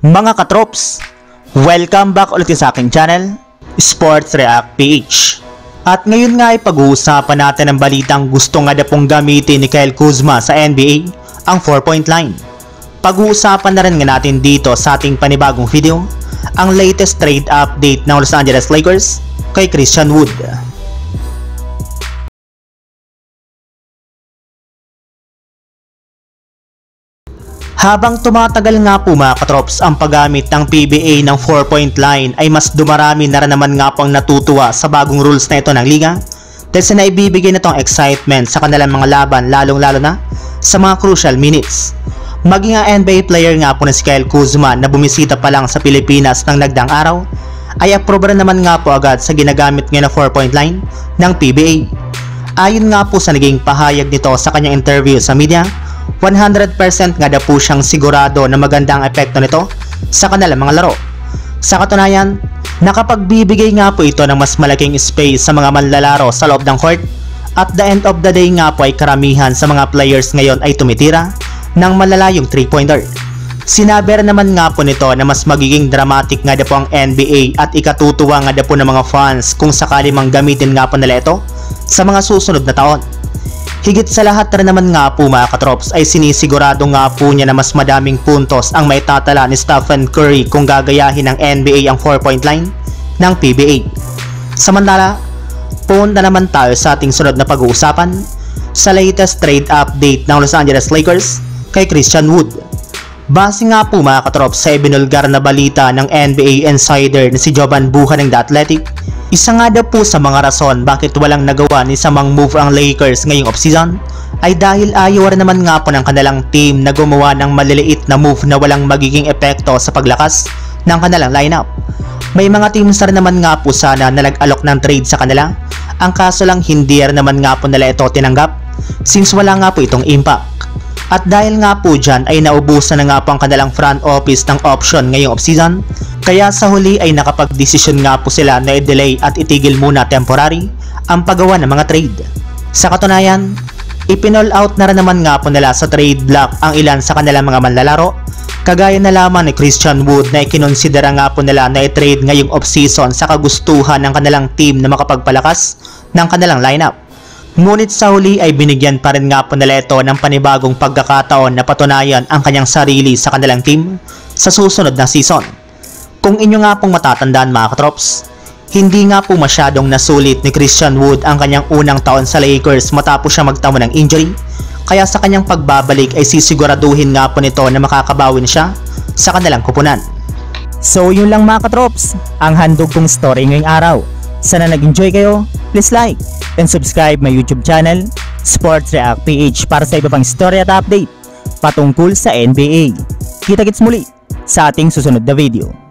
Mga katrops, welcome back ulit sa aking channel, Sports React PH. At ngayon nga ay pag-uusapan natin ang balitang gusto nga na pong gamitin ni Kyle Kuzma sa NBA, ang 4-point line. Pag-uusapan na rin nga natin dito sa ating panibagong video, ang latest trade update ng Los Angeles Lakers kay Christian Wood. Habang tumatagal nga po mga katrops ang paggamit ng PBA ng 4-point line ay mas dumarami na rin naman nga po ang natutuwa sa bagong rules na ito ng liga dahil sa naibibigay na itong excitement sa kanilang mga laban lalong-lalo na sa mga crucial minutes. Maging ang NBA player nga po na si Kyle Kuzma na bumisita pa lang sa Pilipinas ng nagdaang araw ay aproba naman nga po agad sa ginagamit ngayon na 4-point line ng PBA. Ayon nga po sa naging pahayag nito sa kanyang interview sa media, 100% nga daw po siyang sigurado na magandang epekto nito sa kanilang mga laro. Sa katunayan, nakapagbibigay nga po ito ng mas malaking space sa mga manlalaro sa loob ng court. At the end of the day nga po ay karamihan sa mga players ngayon ay tumitira ng malalayong 3-pointer. Sinabi rin naman nga po nito na mas magiging dramatic nga daw po ang NBA at ikatutuwa nga daw po ng mga fans kung sakali mang gamitin nga po nila ito sa mga susunod na taon. Higit sa lahat rin naman nga po mga katrops ay sinisigurado nga po niya na mas madaming puntos ang maitatala ni Stephen Curry kung gagayahin ng NBA ang 4-point line ng PBA. Samantala, punta naman tayo sa ating sunod na pag-uusapan sa latest trade update ng Los Angeles Lakers kay Christian Wood. Base nga po mga katrops sa ibinulgar na balita ng NBA insider na si Jovan Buha ng The Athletic, isa nga daw po sa mga rason bakit walang nagawa ni samang move ang Lakers ngayong offseason ay dahil ayaw rin naman nga po ng kanilang team na gumawa ng maliliit na move na walang magiging epekto sa paglakas ng kanilang lineup. May mga teams rin naman nga po sana na nag-alok ng trade sa kanila, ang kaso lang hindi rin naman nga po nila ito tinanggap since wala nga po itong impact. At dahil nga po dyan ay naubusan na nga po ang kanilang front office ng option ngayong offseason, kaya sa huli ay nakapag-desisyon nga po sila na i-delay at itigil muna temporary ang paggawa ng mga trade. Sa katunayan, ipinall out na rin naman nga po nila sa trade block ang ilan sa kanilang mga manlalaro, kagaya na lamang ni Christian Wood na ikinonsidera nga po nila na i-trade ngayong offseason sa kagustuhan ng kanilang team na makapagpalakas ng kanilang lineup. Ngunit sa huli ay binigyan pa rin nga po nila ito ng panibagong pagkakataon na patunayan ang kanyang sarili sa kanilang team sa susunod na season. Kung inyo nga pong matatandaan mga katrops, hindi nga po masyadong nasulit ni Christian Wood ang kanyang unang taon sa Lakers matapos siya magtamo ng injury, kaya sa kanyang pagbabalik ay sisiguraduhin nga po nito na makakabawin siya sa kanilang kupunan. So yun lang mga katrops, ang handog kong story ngayong araw. Sana nag-enjoy kayo, please like and subscribe my YouTube channel, Sports React PH, para sa iba pang story at update patungkol sa NBA. Kita-kits muli sa ating susunod na video.